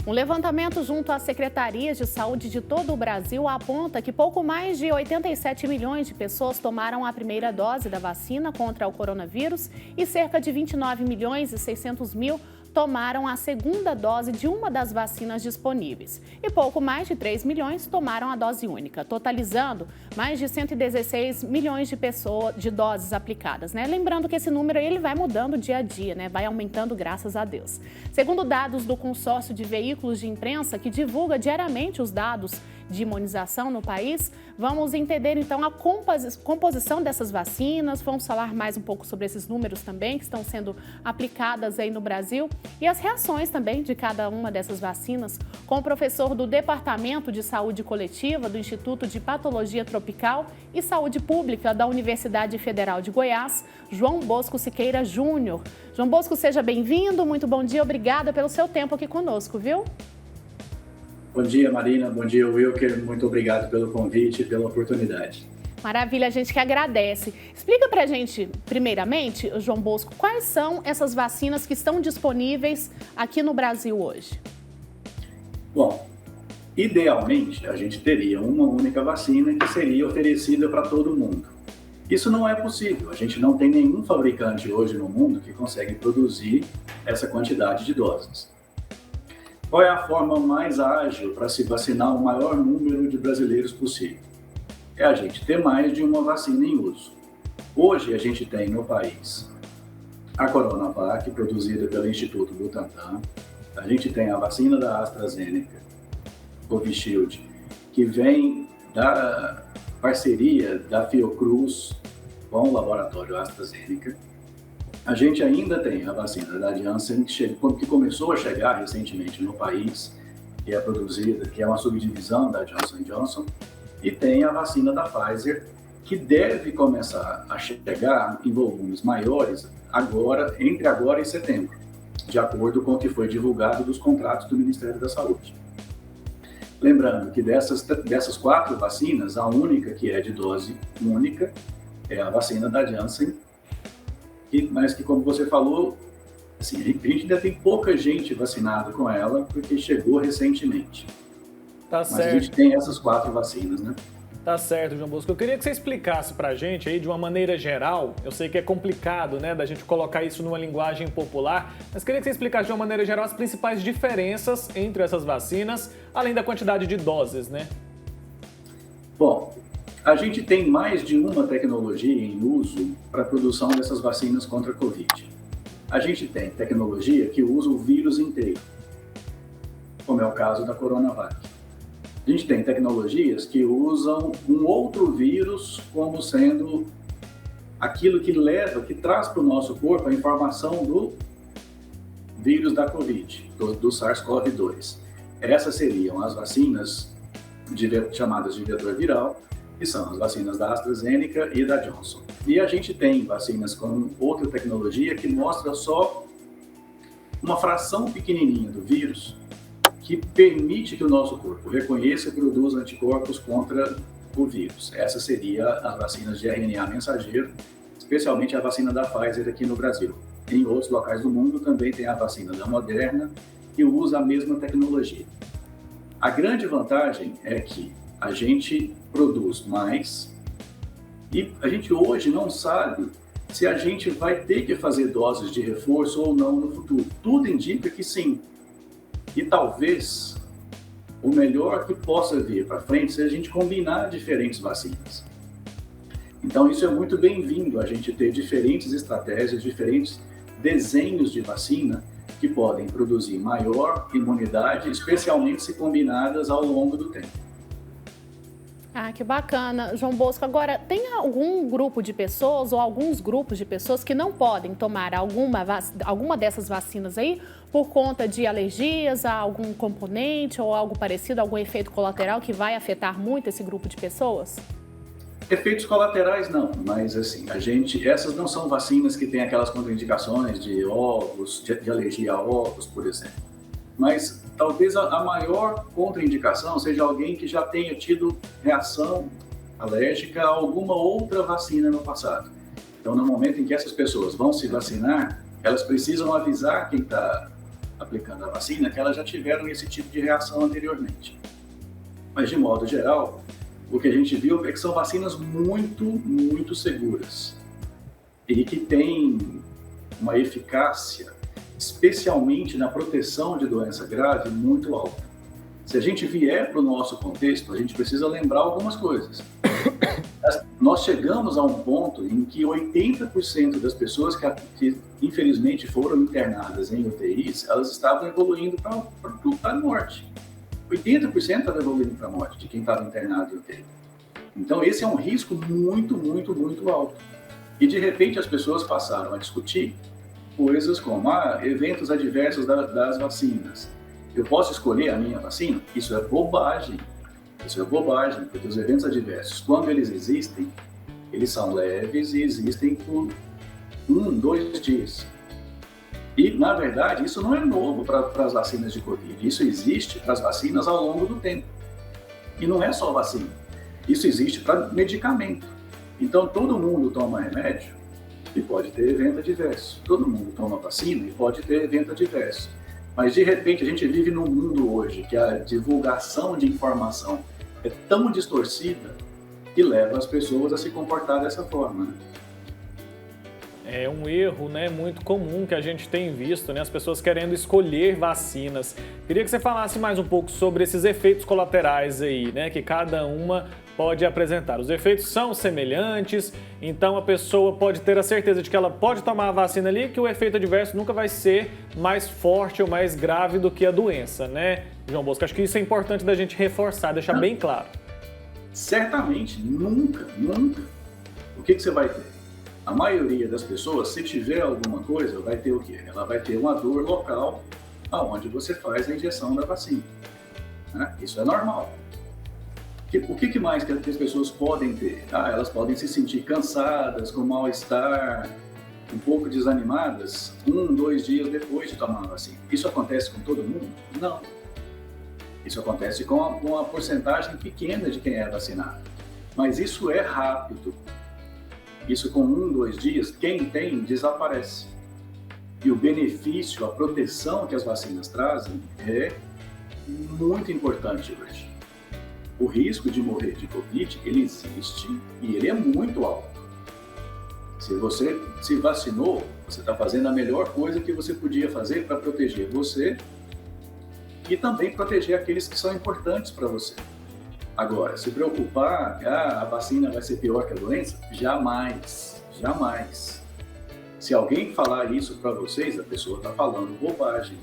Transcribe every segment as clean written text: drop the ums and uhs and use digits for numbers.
Um levantamento junto às secretarias de saúde de todo o Brasil aponta que pouco mais de 87 milhões de pessoas tomaram a primeira dose da vacina contra o coronavírus e cerca de 29 milhões e 600 mil tomaram a segunda dose de uma das vacinas disponíveis. E pouco mais de 3 milhões tomaram a dose única, totalizando mais de 116 milhões de doses aplicadas, né? Lembrando que esse número ele vai mudando dia a dia, né? Vai aumentando graças a Deus. Segundo dados do consórcio de veículos de imprensa, que divulga diariamente os dados de imunização no país, vamos entender então a composição dessas vacinas, vamos falar mais um pouco sobre esses números também que estão sendo aplicadas aí no Brasil e as reações também de cada uma dessas vacinas, com o professor do Departamento de Saúde Coletiva do Instituto de Patologia Tropical e Saúde Pública da Universidade Federal de Goiás, João Bosco Siqueira Júnior. João Bosco, seja bem-vindo, muito bom dia, obrigada pelo seu tempo aqui conosco, viu? Bom dia, Marina. Bom dia, Wilker. Muito obrigado pelo convite e pela oportunidade. Maravilha, a gente que agradece. Explica pra gente, primeiramente, João Bosco, quais são essas vacinas que estão disponíveis aqui no Brasil hoje? Bom, idealmente, a gente teria uma única vacina que seria oferecida para todo mundo. Isso não é possível. A gente não tem nenhum fabricante hoje no mundo que consegue produzir essa quantidade de doses. Qual é a forma mais ágil para se vacinar o maior número de brasileiros possível? É a gente ter mais de uma vacina em uso. Hoje a gente tem no país a Coronavac, produzida pelo Instituto Butantan. A gente tem a vacina da AstraZeneca, Covishield, que vem da parceria da Fiocruz com o laboratório AstraZeneca. A gente ainda tem a vacina da Janssen, que começou a chegar recentemente no país, que é produzida, que é uma subdivisão da Johnson & Johnson, e tem a vacina da Pfizer, que deve começar a chegar em volumes maiores entre agora e setembro, de acordo com o que foi divulgado dos contratos do Ministério da Saúde. Lembrando que dessas 4 vacinas, a única que é de dose única é a vacina da Janssen, mas que, como você falou, assim, a gente ainda tem pouca gente vacinada com ela, porque chegou recentemente. Tá certo. Mas a gente tem essas 4 vacinas, né? Tá certo, João Bosco. Eu queria que você explicasse pra gente aí de uma maneira geral, eu sei que é complicado, né, da gente colocar isso numa linguagem popular, mas queria que você explicasse de uma maneira geral as principais diferenças entre essas vacinas, além da quantidade de doses, né? Bom, a gente tem mais de uma tecnologia em uso para a produção dessas vacinas contra a Covid. A gente tem tecnologia que usa o vírus inteiro, como é o caso da Coronavac. A gente tem tecnologias que usam um outro vírus como sendo aquilo que traz para o nosso corpo a informação do vírus da Covid, do SARS-CoV-2. Essas seriam as vacinas chamadas de vetor viral, que são as vacinas da AstraZeneca e da Johnson. E a gente tem vacinas com outra tecnologia que mostra só uma fração pequenininha do vírus que permite que o nosso corpo reconheça e produza anticorpos contra o vírus. Essa seria as vacinas de RNA mensageiro, especialmente a vacina da Pfizer aqui no Brasil. Em outros locais do mundo também tem a vacina da Moderna, que usa a mesma tecnologia. A grande vantagem é que a gente produz mais e a gente hoje não sabe se a gente vai ter que fazer doses de reforço ou não no futuro. Tudo indica que sim. E talvez o melhor que possa vir para frente seja a gente combinar diferentes vacinas. Então isso é muito bem-vindo, a gente ter diferentes estratégias, diferentes desenhos de vacina que podem produzir maior imunidade, especialmente se combinadas ao longo do tempo. Ah, que bacana. João Bosco, agora, tem algum grupo de pessoas ou alguns grupos de pessoas que não podem tomar alguma dessas vacinas aí por conta de alergias a algum componente ou algo parecido, algum efeito colateral que vai afetar muito esse grupo de pessoas? Efeitos colaterais não, mas assim, essas não são vacinas que têm aquelas contraindicações de ovos, de alergia a ovos, por exemplo. Mas talvez a maior contraindicação seja alguém que já tenha tido reação alérgica a alguma outra vacina no passado. Então, no momento em que essas pessoas vão se vacinar, elas precisam avisar quem está aplicando a vacina que elas já tiveram esse tipo de reação anteriormente. Mas, de modo geral, o que a gente viu é que são vacinas muito, muito seguras e que têm uma eficácia, especialmente na proteção de doença grave, muito alta. Se a gente vier para o nosso contexto, a gente precisa lembrar algumas coisas. Nós chegamos a um ponto em que 80% das pessoas que infelizmente foram internadas em UTIs, elas estavam evoluindo para a morte. 80% estavam evoluindo para a morte de quem estava internado em UTI. Então esse é um risco muito, muito, muito alto. E de repente as pessoas passaram a discutir coisas como eventos adversos das vacinas. Eu posso escolher a minha vacina? Isso é bobagem. Isso é bobagem, porque os eventos adversos, quando eles existem, eles são leves e existem por 1-2 dias. E, na verdade, isso não é novo para as vacinas de Covid. Isso existe para as vacinas ao longo do tempo. E não é só vacina. Isso existe para medicamento. Então, todo mundo toma remédio e pode ter evento adverso. Todo mundo toma vacina e pode ter evento adverso. Mas, de repente, a gente vive num mundo hoje que a divulgação de informação é tão distorcida que leva as pessoas a se comportar dessa forma, né? É um erro, né, muito comum que a gente tem visto, né, as pessoas querendo escolher vacinas. Queria que você falasse mais um pouco sobre esses efeitos colaterais aí, né, que cada uma pode apresentar. Os efeitos são semelhantes, então a pessoa pode ter a certeza de que ela pode tomar a vacina ali, que o efeito adverso nunca vai ser mais forte ou mais grave do que a doença, né, João Bosco? Acho que isso é importante da gente reforçar, deixar bem claro. Certamente, nunca. O que você vai ter? A maioria das pessoas, se tiver alguma coisa, vai ter o quê? Ela vai ter uma dor local aonde você faz a injeção da vacina, né? Isso é normal. O que mais que as pessoas podem ter? Elas podem se sentir cansadas, com mal-estar, um pouco desanimadas, 1-2 dias depois de tomar a vacina. Isso acontece com todo mundo? Não. Isso acontece com uma porcentagem pequena de quem é vacinado. Mas isso é rápido. Isso com 1-2 dias, quem tem, desaparece. E o benefício, a proteção que as vacinas trazem é muito importante hoje. O risco de morrer de Covid, ele existe e ele é muito alto. Se você se vacinou, você está fazendo a melhor coisa que você podia fazer para proteger você e também proteger aqueles que são importantes para você. Agora, se preocupar que a vacina vai ser pior que a doença, jamais. Se alguém falar isso para vocês, a pessoa está falando bobagem.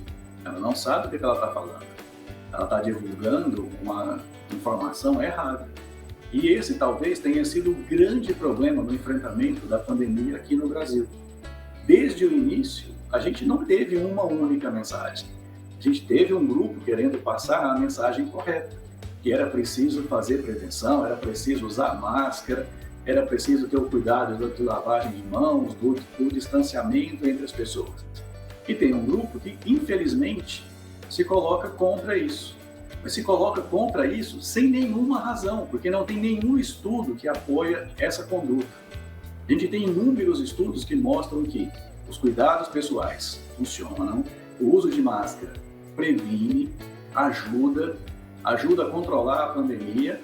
Ela não sabe o que ela está falando. Ela está divulgando uma informação errada. E esse talvez tenha sido o grande problema no enfrentamento da pandemia aqui no Brasil. Desde o início, a gente não teve uma única mensagem. A gente teve um grupo querendo passar a mensagem correta, que era preciso fazer prevenção, era preciso usar máscara, era preciso ter o cuidado da lavagem de mãos, do distanciamento entre as pessoas. E tem um grupo que, infelizmente, se coloca contra isso. Mas se coloca contra isso sem nenhuma razão, porque não tem nenhum estudo que apoia essa conduta. A gente tem inúmeros estudos que mostram que os cuidados pessoais funcionam, o uso de máscara previne, ajuda a controlar a pandemia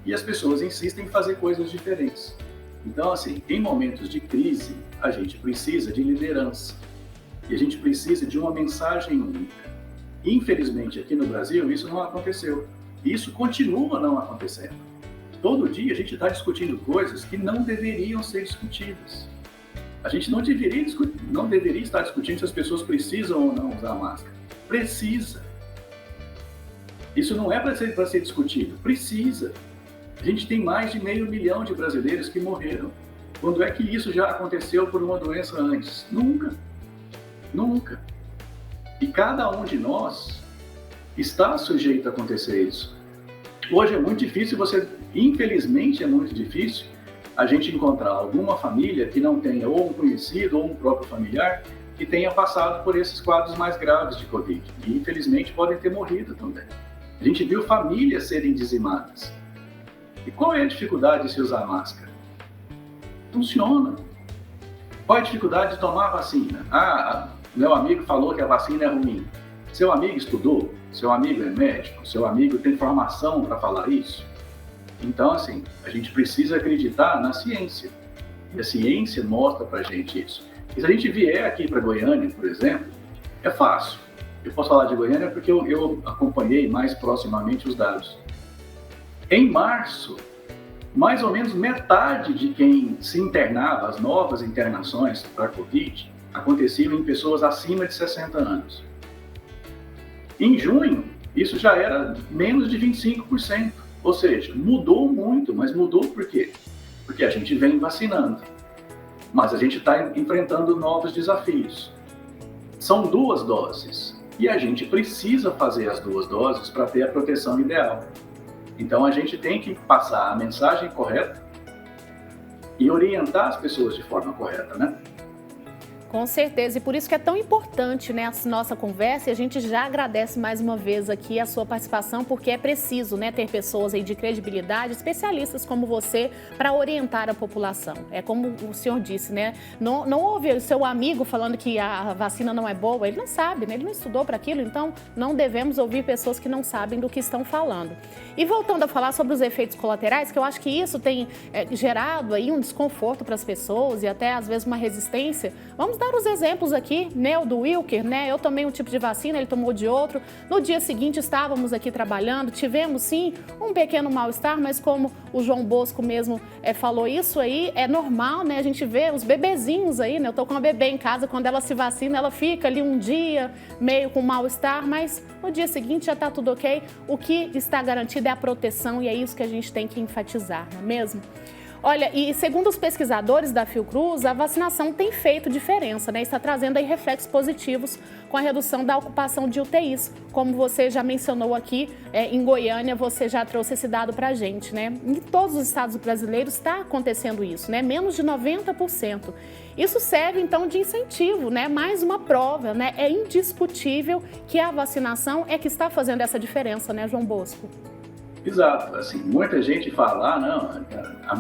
e as pessoas insistem em fazer coisas diferentes. Então, assim, em momentos de crise, a gente precisa de liderança e a gente precisa de uma mensagem única. Infelizmente, aqui no Brasil, isso não aconteceu. E isso continua não acontecendo. Todo dia a gente está discutindo coisas que não deveriam ser discutidas. A gente não deveria estar discutindo se as pessoas precisam ou não usar máscara. Precisa. Isso não é para ser discutido. Precisa. A gente tem mais de 500 mil de brasileiros que morreram. Quando é que isso já aconteceu por uma doença antes? Nunca. E cada um de nós está sujeito a acontecer isso. Hoje é muito difícil infelizmente é muito difícil a gente encontrar alguma família que não tenha ou um conhecido ou um próprio familiar que tenha passado por esses quadros mais graves de Covid. E infelizmente podem ter morrido também. A gente viu famílias serem dizimadas. E qual é a dificuldade de se usar máscara? Funciona. Qual é a dificuldade de tomar a vacina? Meu amigo falou que a vacina é ruim. Seu amigo estudou? Seu amigo é médico? Seu amigo tem formação para falar isso? Então, assim, a gente precisa acreditar na ciência. E a ciência mostra para a gente isso. E se a gente vier aqui para Goiânia, por exemplo, é fácil. Eu posso falar de Goiânia porque eu acompanhei mais proximamente os dados. Em março, mais ou menos metade de quem se internava, as novas internações para a Covid, aconteciam em pessoas acima de 60 anos. Em junho, isso já era menos de 25%. Ou seja, mudou muito, mas mudou por quê? Porque a gente vem vacinando, mas a gente está enfrentando novos desafios. São 2 doses e a gente precisa fazer as 2 doses para ter a proteção ideal. Então a gente tem que passar a mensagem correta e orientar as pessoas de forma correta, né? Com certeza, e por isso que é tão importante, né, a nossa conversa, e a gente já agradece mais uma vez aqui a sua participação, porque é preciso, né, ter pessoas aí de credibilidade, especialistas como você, para orientar a população. É como o senhor disse, né, não ouve o seu amigo falando que a vacina não é boa, ele não sabe, né, ele não estudou para aquilo, então não devemos ouvir pessoas que não sabem do que estão falando. E voltando a falar sobre os efeitos colaterais, que eu acho que isso tem gerado aí um desconforto para as pessoas e até às vezes uma resistência, vamos dar os exemplos aqui, né, o do Wilker, né, eu tomei um tipo de vacina, ele tomou de outro, no dia seguinte estávamos aqui trabalhando, tivemos sim um pequeno mal-estar, mas como o João Bosco mesmo falou, isso aí é normal, né, a gente vê os bebezinhos aí, né, eu tô com uma bebê em casa, quando ela se vacina, ela fica ali um dia meio com mal-estar, mas no dia seguinte já tá tudo ok, o que está garantido é a proteção e é isso que a gente tem que enfatizar, não é mesmo? Olha, e segundo os pesquisadores da Fiocruz, a vacinação tem feito diferença, né? Está trazendo aí reflexos positivos com a redução da ocupação de UTIs. Como você já mencionou aqui, em Goiânia, você já trouxe esse dado para a gente, né? Em todos os estados brasileiros está acontecendo isso, né? Menos de 90%. Isso serve, então, de incentivo, né? Mais uma prova, né? É indiscutível que a vacinação é que está fazendo essa diferença, né, João Bosco? Exato, assim, muita gente fala, não,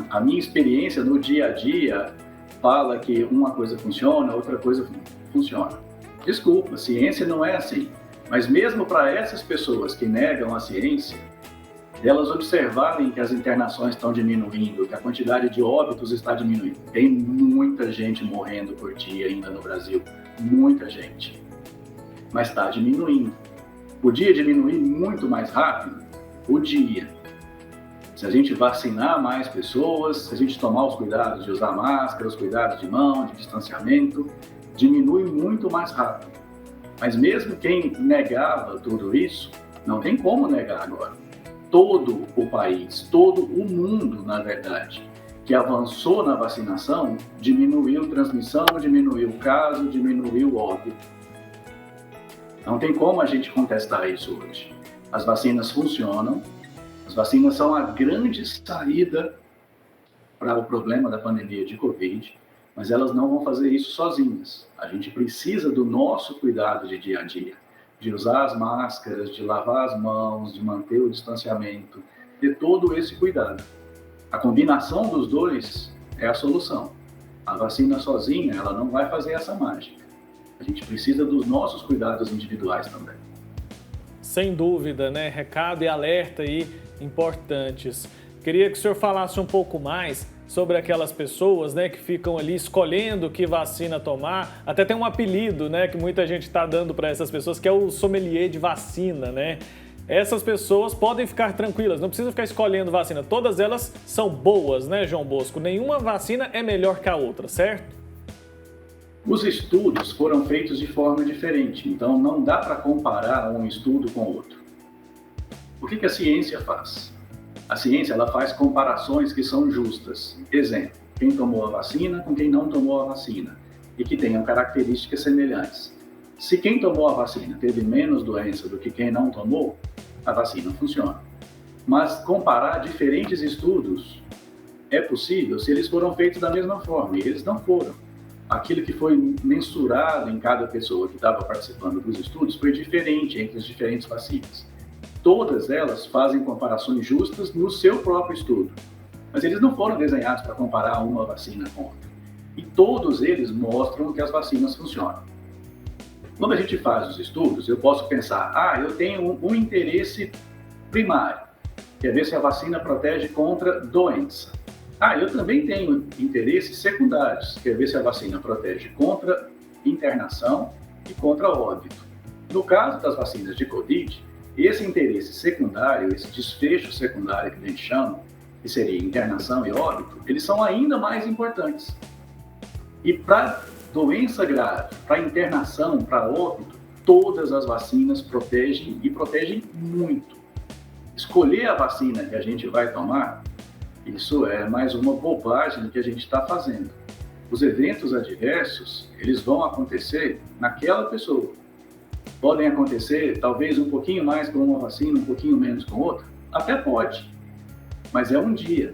a minha experiência no dia a dia fala que uma coisa funciona, outra coisa funciona. Desculpa, a ciência não é assim, mas mesmo para essas pessoas que negam a ciência, delas observarem que as internações estão diminuindo, que a quantidade de óbitos está diminuindo. Tem muita gente morrendo por dia ainda no Brasil, muita gente, mas está diminuindo. Podia diminuir muito mais rápido? Podia. Se a gente vacinar mais pessoas, se a gente tomar os cuidados de usar máscara, os cuidados de mão, de distanciamento, diminui muito mais rápido. Mas mesmo quem negava tudo isso, não tem como negar agora. Todo o país, todo o mundo, na verdade, que avançou na vacinação, diminuiu transmissão, diminuiu caso, diminuiu óbito. Não tem como a gente contestar isso hoje. As vacinas funcionam, as vacinas são a grande saída para o problema da pandemia de Covid, mas elas não vão fazer isso sozinhas. A gente precisa do nosso cuidado de dia a dia, de usar as máscaras, de lavar as mãos, de manter o distanciamento, de todo esse cuidado. A combinação dos dois é a solução. A vacina sozinha, ela não vai fazer essa mágica. A gente precisa dos nossos cuidados individuais também. Sem dúvida, né? Recado e alerta aí importantes. Queria que o senhor falasse um pouco mais sobre aquelas pessoas, né, que ficam ali escolhendo que vacina tomar. Até tem um apelido, né, que muita gente está dando para essas pessoas, que é o sommelier de vacina, né? Essas pessoas podem ficar tranquilas, não precisam ficar escolhendo vacina. Todas elas são boas, né, João Bosco? Nenhuma vacina é melhor que a outra, certo? Os estudos foram feitos de forma diferente, então não dá para comparar um estudo com outro. O que a ciência faz? A ciência ela faz comparações que são justas. Exemplo, quem tomou a vacina com quem não tomou a vacina e que tenham características semelhantes. Se quem tomou a vacina teve menos doença do que quem não tomou, a vacina funciona. Mas comparar diferentes estudos é possível se eles foram feitos da mesma forma, e eles não foram. Aquilo que foi mensurado em cada pessoa que estava participando dos estudos foi diferente entre as diferentes vacinas. Todas elas fazem comparações justas no seu próprio estudo, mas eles não foram desenhados para comparar uma vacina com outra. E todos eles mostram que as vacinas funcionam. Quando a gente faz os estudos, eu posso pensar, eu tenho um interesse primário, que é ver se a vacina protege contra doença. Eu também tenho interesses secundários, que é ver se a vacina protege contra internação e contra óbito. No caso das vacinas de Covid, esse interesse secundário, esse desfecho secundário que a gente chama, que seria internação e óbito, eles são ainda mais importantes. E para doença grave, para internação, para óbito, todas as vacinas protegem e protegem muito. Escolher a vacina que a gente vai tomar, isso é mais uma bobagem que a gente está fazendo. Os eventos adversos, eles vão acontecer naquela pessoa. Podem acontecer, talvez, um pouquinho mais com uma vacina, um pouquinho menos com outra? Até pode, mas é um dia.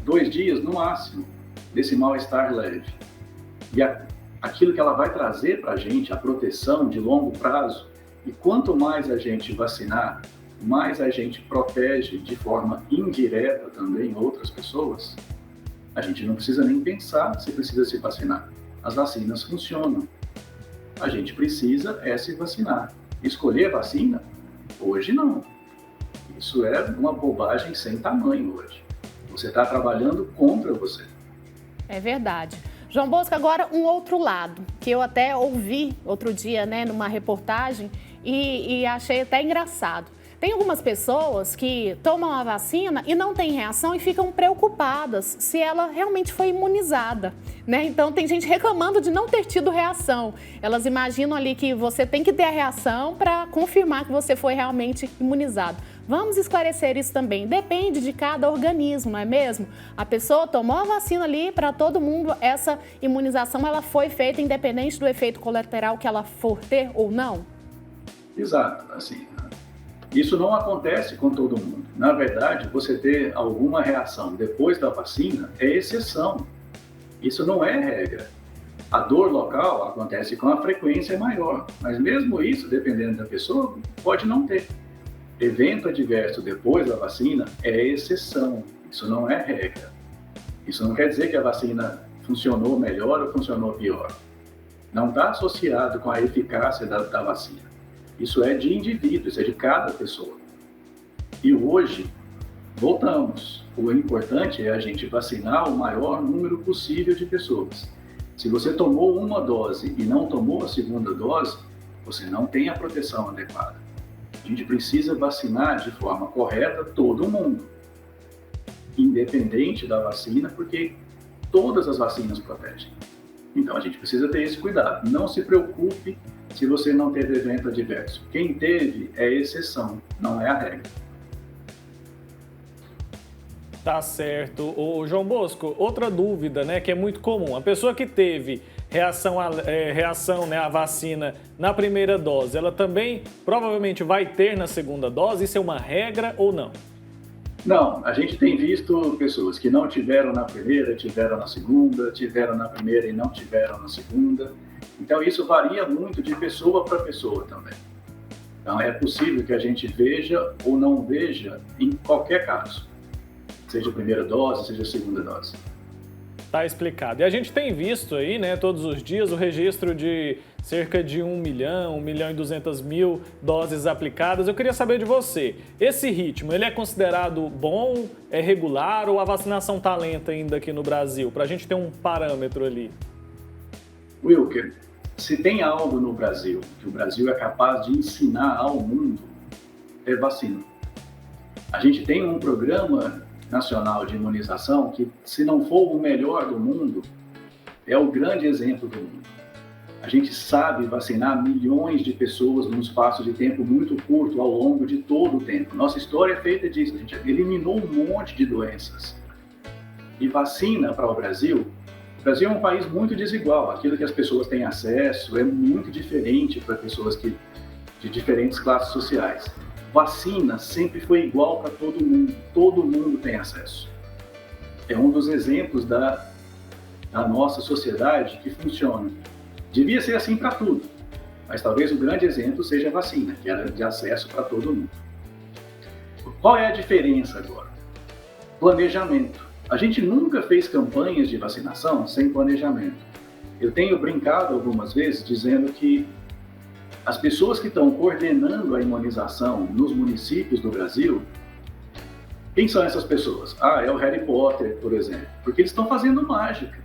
2 dias, no máximo, desse mal-estar leve. E aquilo que ela vai trazer para a gente, a proteção de longo prazo, e quanto mais a gente vacinar, mais a gente protege de forma indireta também outras pessoas, a gente não precisa nem pensar se precisa se vacinar. As vacinas funcionam. A gente precisa se vacinar. Escolher vacina? Hoje não. Isso é uma bobagem sem tamanho hoje. Você está trabalhando contra você. É verdade. João Bosco, agora um outro lado, que eu até ouvi outro dia, numa reportagem e achei até engraçado. Tem algumas pessoas que tomam a vacina e não têm reação e ficam preocupadas se ela realmente foi imunizada, Então, tem gente reclamando de não ter tido reação. Elas imaginam ali que você tem que ter a reação para confirmar que você foi realmente imunizado. Vamos esclarecer isso também. Depende de cada organismo, não é mesmo? A pessoa tomou a vacina ali, para todo mundo, essa imunização ela foi feita independente do efeito colateral que ela for ter ou não? Exato, assim... Isso não acontece com todo mundo. Na verdade, você ter alguma reação depois da vacina é exceção. Isso não é regra. A dor local acontece com a frequência maior, mas mesmo isso, dependendo da pessoa, pode não ter. Evento adverso depois da vacina é exceção. Isso não é regra. Isso não quer dizer que a vacina funcionou melhor ou funcionou pior. Não está associado com a eficácia da vacina. Isso é de indivíduo, isso é de cada pessoa. E hoje, voltamos. O importante é a gente vacinar o maior número possível de pessoas. Se você tomou uma dose e não tomou a segunda dose, você não tem a proteção adequada. A gente precisa vacinar de forma correta todo mundo, independente da vacina, porque todas as vacinas protegem. Então a gente precisa ter esse cuidado. Não se preocupe se você não teve evento adverso. Quem teve é exceção, não é a regra. Tá certo. Ô, João Bosco, outra dúvida, que é muito comum. A pessoa que teve reação à vacina na primeira dose, ela também provavelmente vai ter na segunda dose? Isso é uma regra ou não? Não, a gente tem visto pessoas que não tiveram na primeira, tiveram na segunda, tiveram na primeira e não tiveram na segunda. Então, isso varia muito de pessoa para pessoa também. Então, é possível que a gente veja ou não veja em qualquer caso. Seja a primeira dose, seja a segunda dose. Tá explicado. E a gente tem visto aí, todos os dias, o registro de cerca de 1 milhão, 1.200.000 doses aplicadas. Eu queria saber de você, esse ritmo, ele é considerado bom, é regular ou a vacinação tá lenta ainda aqui no Brasil? Para a gente ter um parâmetro ali. Wilker, se tem algo no Brasil que o Brasil é capaz de ensinar ao mundo, é vacina. A gente tem um programa nacional de imunização que, se não for o melhor do mundo, é o grande exemplo do mundo. A gente sabe vacinar milhões de pessoas num espaço de tempo muito curto ao longo de todo o tempo. Nossa história é feita disso, a gente eliminou um monte de doenças. E vacina para o Brasil é um país muito desigual. Aquilo que as pessoas têm acesso é muito diferente para pessoas de diferentes classes sociais. Vacina sempre foi igual para todo mundo tem acesso. É um dos exemplos da nossa sociedade que funciona. Devia ser assim para tudo, mas talvez o grande exemplo seja a vacina, que era de acesso para todo mundo. Qual é a diferença agora? Planejamento. A gente nunca fez campanhas de vacinação sem planejamento. Eu tenho brincado algumas vezes dizendo que as pessoas que estão coordenando a imunização nos municípios do Brasil, quem são essas pessoas? É o Harry Potter, por exemplo, porque eles estão fazendo mágica.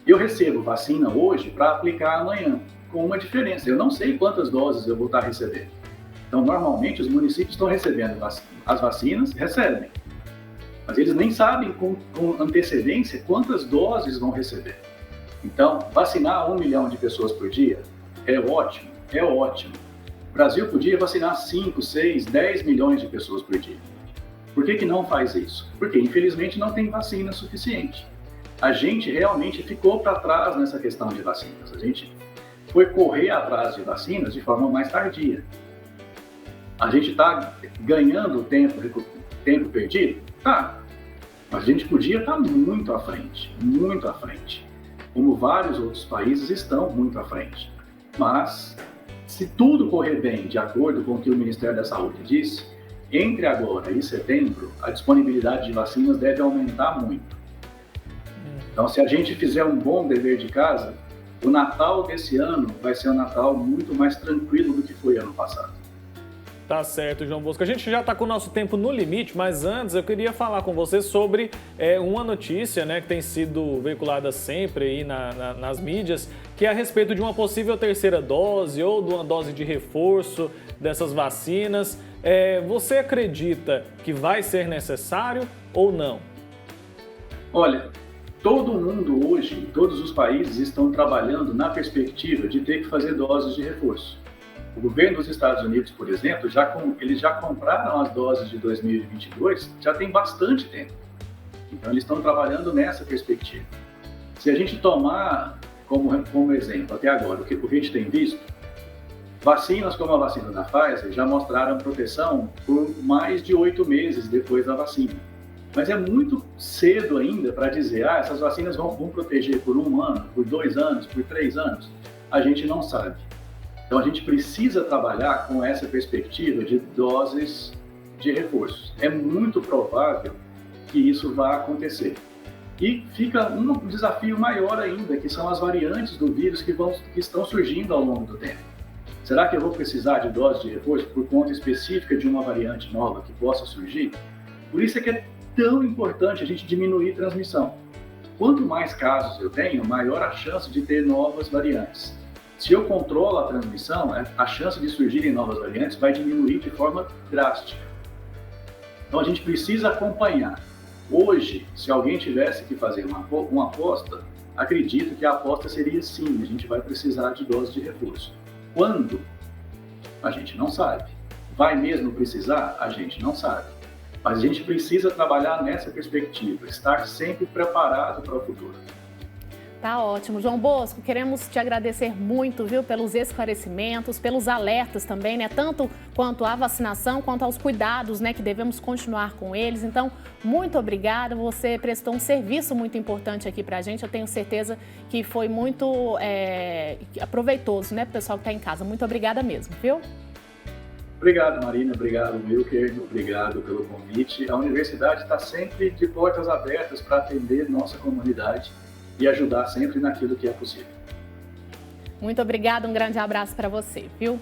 Eu recebo vacina hoje para aplicar amanhã, com uma diferença. Eu não sei quantas doses eu vou estar recebendo. Então, normalmente, os municípios estão recebendo as vacinas, recebem. Mas eles nem sabem com antecedência quantas doses vão receber. Então, vacinar 1 milhão de pessoas por dia é ótimo, é ótimo. O Brasil podia vacinar 5, 6, 10 milhões de pessoas por dia. Por que não faz isso? Porque, infelizmente, não tem vacina suficiente. A gente realmente ficou para trás nessa questão de vacinas. A gente foi correr atrás de vacinas de forma mais tardia. A gente está ganhando tempo perdido? Tá. Mas a gente podia estar muito à frente, como vários outros países estão muito à frente. Mas, se tudo correr bem, de acordo com o que o Ministério da Saúde disse, entre agora e setembro, a disponibilidade de vacinas deve aumentar muito. Então, se a gente fizer um bom dever de casa, o Natal desse ano vai ser um Natal muito mais tranquilo do que foi ano passado. Tá certo, João Bosco. A gente já está com o nosso tempo no limite, mas antes eu queria falar com você sobre uma notícia, né, que tem sido veiculada sempre aí nas mídias, que é a respeito de uma possível terceira dose ou de uma dose de reforço dessas vacinas. Você acredita que vai ser necessário ou não? Olha, todo mundo hoje, todos os países estão trabalhando na perspectiva de ter que fazer doses de reforço. O governo dos Estados Unidos, por exemplo, eles já compraram as doses de 2022, já tem bastante tempo. Então, eles estão trabalhando nessa perspectiva. Se a gente tomar como exemplo, até agora, o que a gente tem visto, vacinas como a vacina da Pfizer já mostraram proteção por mais de 8 meses depois da vacina. Mas é muito cedo ainda para dizer, essas vacinas vão proteger por 1 ano, por 2 anos, por 3 anos. A gente não sabe. Então, a gente precisa trabalhar com essa perspectiva de doses de reforço. É muito provável que isso vá acontecer. E fica um desafio maior ainda, que são as variantes do vírus que estão surgindo ao longo do tempo. Será que eu vou precisar de doses de reforço por conta específica de uma variante nova que possa surgir? Por isso é que é tão importante a gente diminuir a transmissão. Quanto mais casos eu tenho, maior a chance de ter novas variantes. Se eu controlo a transmissão, a chance de surgirem novas variantes vai diminuir de forma drástica. Então a gente precisa acompanhar. Hoje, se alguém tivesse que fazer uma aposta, acredito que a aposta seria sim, a gente vai precisar de dose de reforço. Quando? A gente não sabe. Vai mesmo precisar? A gente não sabe. Mas a gente precisa trabalhar nessa perspectiva, estar sempre preparado para o futuro. Tá ótimo. João Bosco, queremos te agradecer muito, viu, pelos esclarecimentos, pelos alertas também, né, tanto quanto à vacinação, quanto aos cuidados, né, que devemos continuar com eles. Então, muito obrigada, você prestou um serviço muito importante aqui pra gente, eu tenho certeza que foi muito proveitoso, né, pro pessoal que tá em casa. Muito obrigada mesmo, viu? Obrigado, Marina. Obrigado, Wilker. Obrigado pelo convite. A universidade está sempre de portas abertas para atender nossa comunidade e ajudar sempre naquilo que é possível. Muito obrigada, um grande abraço para você, viu?